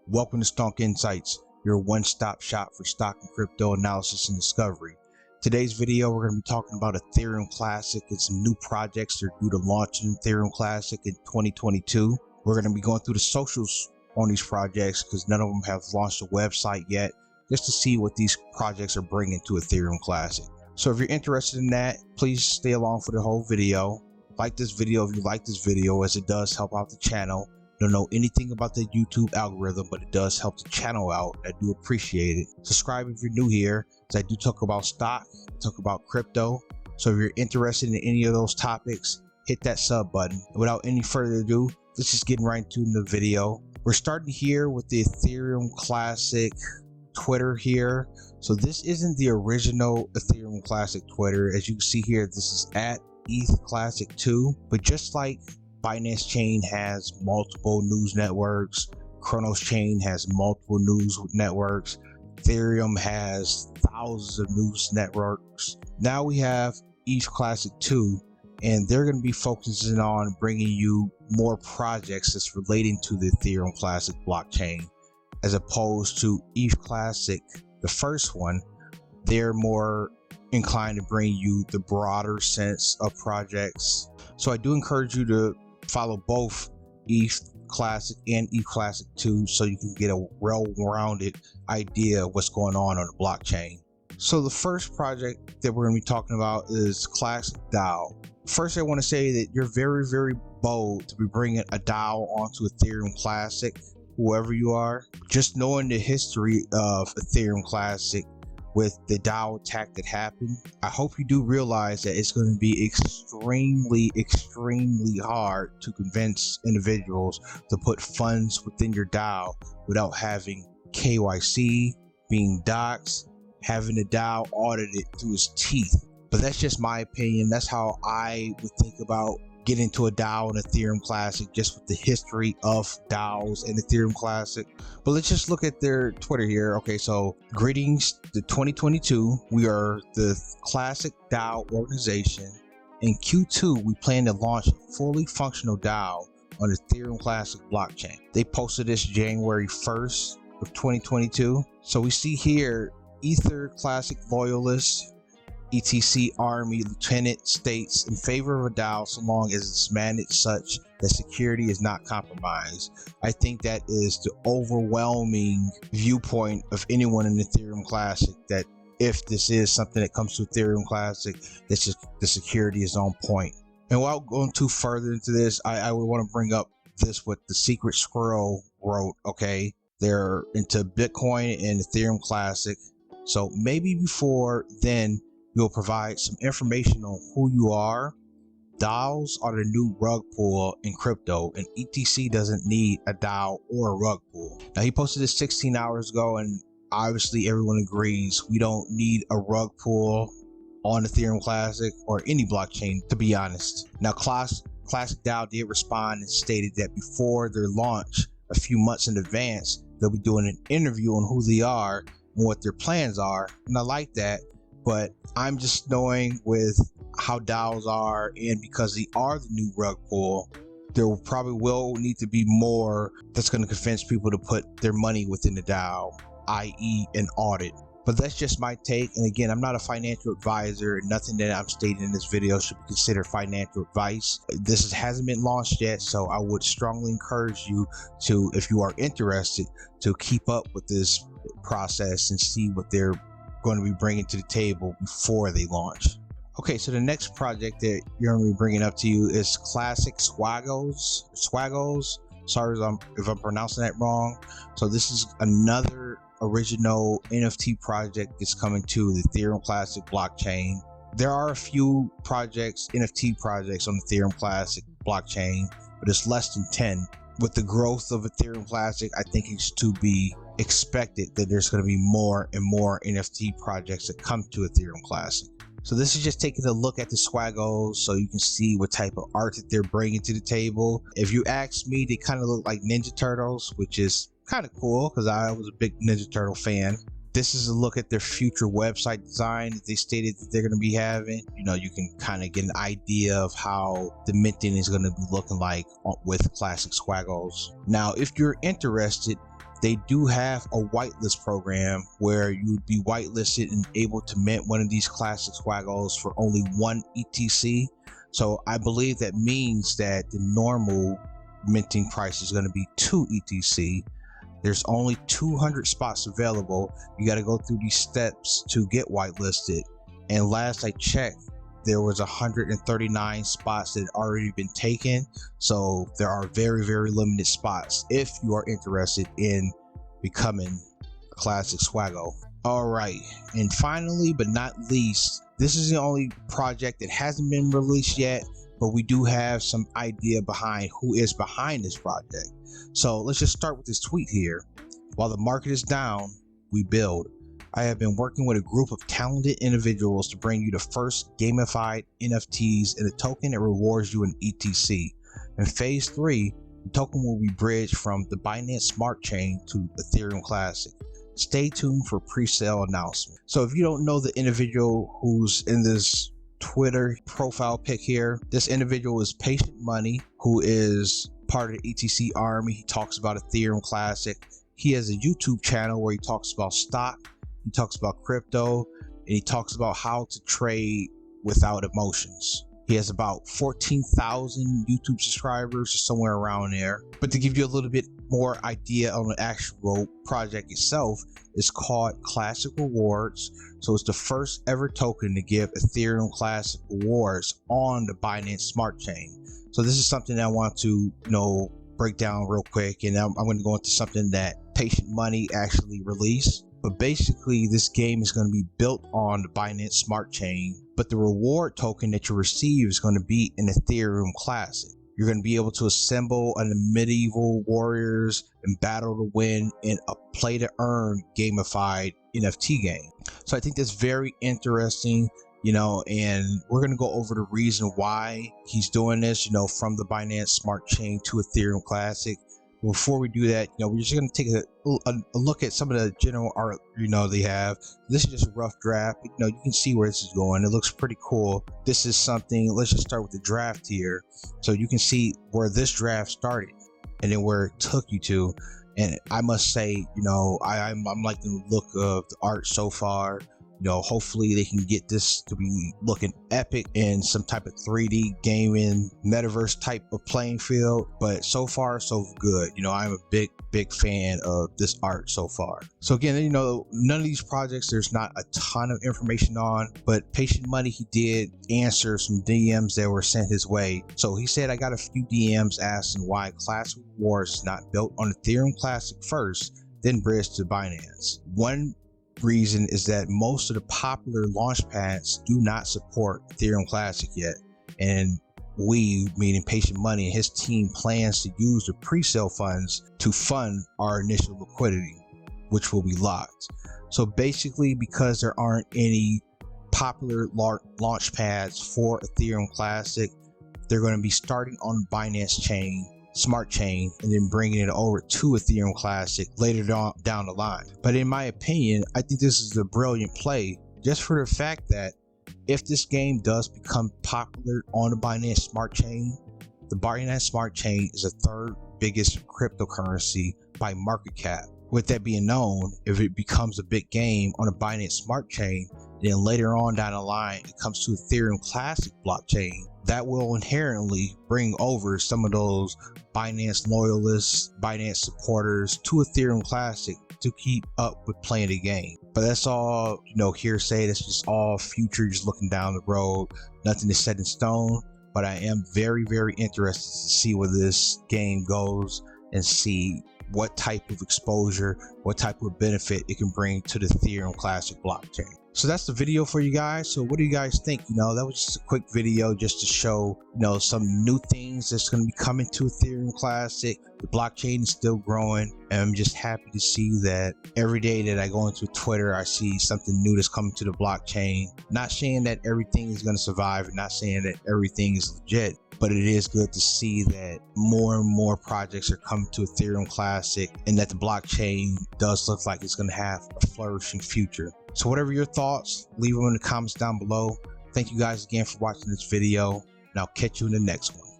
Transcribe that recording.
Welcome to Stonk Insights, your one-stop shop for stock and crypto analysis and discovery. Today's video, we're going to be talking about Ethereum Classic and some new projects that are due to launch in Ethereum Classic in 2022. We're going to be going through the socials on these projects because none of them have launched a website yet, just to see what these projects are bringing to Ethereum Classic. So if you're interested in that, please stay along for the whole video. Like this video if you like this video, as it does help out the channel. Don't know anything about the YouTube algorithm, but it does help the channel out. I do appreciate it. Subscribe if you're new here, as I do talk about stock, talk about crypto. So if you're interested in any of those topics, hit that sub button. Without any further ado, let's just get right into the video. We're starting here with the Ethereum Classic Twitter here. So this isn't the original Ethereum Classic Twitter. As you can see here, this is at ETH Classic 2, but just like Binance Chain has multiple news networks, Kronos Chain has multiple news networks, Ethereum has thousands of news networks. Now we have ETH Classic 2, and they're going to be focusing on bringing you more projects that's relating to the Ethereum Classic blockchain, as opposed to ETH Classic, the first one. They're more inclined to bring you the broader sense of projects. So I do encourage you to follow both ETH Classic and ETH Classic 2 so you can get a well-rounded idea of what's going on the blockchain. So the first project that we're going to be talking about is Classic DAO. First, I want to say that you're very, very bold to be bringing a DAO onto Ethereum Classic, whoever you are. Just knowing the history of Ethereum Classic with the DAO attack that happened, I hope you do realize that it's going to be extremely hard to convince individuals to put funds within your DAO without having KYC, being doxxed, having the DAO audited through its teeth. But that's just my opinion. That's how I would think about getting into a DAO in Ethereum Classic, just with the history of DAOs in Ethereum Classic. But let's just look at their Twitter here. Okay, so greetings to 2022. We are the Classic DAO organization. In Q2, we plan to launch a fully functional DAO on the Ethereum Classic blockchain. They posted this January 1st of 2022. So we see here, Ether Classic loyalists, ETCArmy lieutenant states in favor of a DAO so long as it's managed such that security is not compromised. I think that is the overwhelming viewpoint of anyone in Ethereum Classic, that if this is something that comes to Ethereum Classic, it's just the security is on point. And without going too further into this, I would want to bring up this what the Secret Squirrel wrote. Okay, they're into Bitcoin and Ethereum Classic, so maybe before then you'll provide some information on who you are. DAOs are the new rug pull in crypto, and ETC doesn't need a DAO or a rug pull. Now, he posted this 16 hours ago, and obviously everyone agrees we don't need a rug pull on Ethereum Classic or any blockchain, to be honest. Now, Classic DAO did respond and stated that before their launch, a few months in advance, they'll be doing an interview on who they are and what their plans are, and I like that. But I'm just knowing with how DAOs are, and because they are the new rug pull, there probably will need to be more that's going to convince people to put their money within the DAO, i.e. an audit. But that's just my take. And again, I'm not a financial advisor, and nothing that I'm stating in this video should be considered financial advice. This hasn't been launched yet, so I would strongly encourage you to, if you are interested, to keep up with this process and see what they're going to be bringing to the table before they launch. Okay, so the next project that you're going to be bringing up to you is Classic Squaggles. Sorry if I'm pronouncing that wrong. So this is another original NFT project that's coming to the Ethereum Classic blockchain. There are a few projects, NFT projects on the Ethereum Classic blockchain, but it's less than 10. With the growth of Ethereum Classic, I think it's to be expected that there's going to be more and more NFT projects that come to Ethereum Classic. So this is just taking a look at the Squaggles so you can see what type of art that they're bringing to the table. If you ask me, they kind of look like Ninja Turtles, which is kind of cool because I was a big Ninja Turtle fan. This is a look at their future website design that they stated that they're going to be having. You know, you can kind of get an idea of how the minting is going to be looking like with Classic Squaggles. Now, if you're interested they do have a whitelist program where you'd be whitelisted and able to mint one of these classic Squaggles for only 1 ETC. So I believe that means that the normal minting price is going to be 2 ETC. There's only 200 spots available. You got to go through these steps to get whitelisted. And last I checked, there was 139 spots that had already been taken. So there are very, very limited spots if you are interested in becoming a classic Squaggle. All right, and finally but not least, this is the only project that hasn't been released yet, but we do have some idea behind who is behind this project. So let's just start with this tweet here. While the market is down, we build. I have been working with a group of talented individuals to bring you the first gamified NFTs and a token that rewards you in ETC. In phase 3, the token will be bridged from the Binance Smart Chain to Ethereum Classic. Stay tuned for pre-sale announcement. So if you don't know the individual who's in this Twitter profile pic here, this individual is Patient Money, who is part of the ETCArmy. He talks about Ethereum Classic. He has a YouTube channel where he talks about stock, he talks about crypto, and he talks about how to trade without emotions. He has about 14,000 YouTube subscribers or somewhere around there. But to give you a little bit more idea on the actual project itself, it's called Classic Rewards. So it's the first ever token to give Ethereum Classic rewards on the Binance Smart Chain. So this is something that I want to break down real quick, and I'm going to go into something that Patient Money actually released. But basically, this game is going to be built on the Binance Smart Chain, but the reward token that you receive is going to be an Ethereum Classic. You're going to be able to assemble a medieval warriors and battle to win in a play to earn gamified NFT game. So I think that's very interesting, and we're going to go over the reason why he's doing this, from the Binance Smart Chain to Ethereum Classic. Before we do that, we're just going to take a look at some of the general art, they have. This is just a rough draft. You can see where this is going. It looks pretty cool. This is something, let's just start with the draft here. So you can see where this draft started and then where it took you to. And I must say, I'm liking the look of the art so far. Hopefully they can get this to be looking epic in some type of 3D gaming metaverse type of playing field. But so far so good. I'm a big fan of this art so far. So again, none of these projects there's not a ton of information on, but Patient Money, he did answer some DMs that were sent his way. So he said, I got a few DMs asking why Classic Rewards is not built on Ethereum Classic first, then bridged to Binance. One reason is that most of the popular launch pads do not support Ethereum Classic yet, and we, meaning Patient Money and his team, plans to use the pre-sale funds to fund our initial liquidity, which will be locked. So basically, because there aren't any popular launch pads for Ethereum Classic, they're going to be starting on Binance Chain, Smart Chain, and then bringing it over to Ethereum Classic later down the line. But in my opinion, I think this is a brilliant play, just for the fact that if this game does become popular on the Binance Smart Chain, the Binance Smart Chain is the third biggest cryptocurrency by market cap. With that being known, if it becomes a big game on the Binance Smart Chain, then later on down the line it comes to Ethereum Classic blockchain, that will inherently bring over some of those Binance loyalists, Binance supporters to Ethereum Classic to keep up with playing the game. But that's all, hearsay. That's just all future, just looking down the road. Nothing is set in stone, but I am very, very interested to see where this game goes and see what type of exposure, what type of benefit it can bring to the Ethereum Classic blockchain. So that's the video for you guys. So what do you guys think? That was just a quick video just to show, some new things that's going to be coming to Ethereum Classic. The blockchain is still growing, and I'm just happy to see that every day that I go into Twitter, I see something new that's coming to the blockchain. Not saying that everything is going to survive, and not saying that everything is legit, but it is good to see that more and more projects are coming to Ethereum Classic, and that the blockchain does look like it's going to have a flourishing future. So whatever your thoughts, leave them in the comments down below. Thank you guys again for watching this video, and I'll catch you in the next one.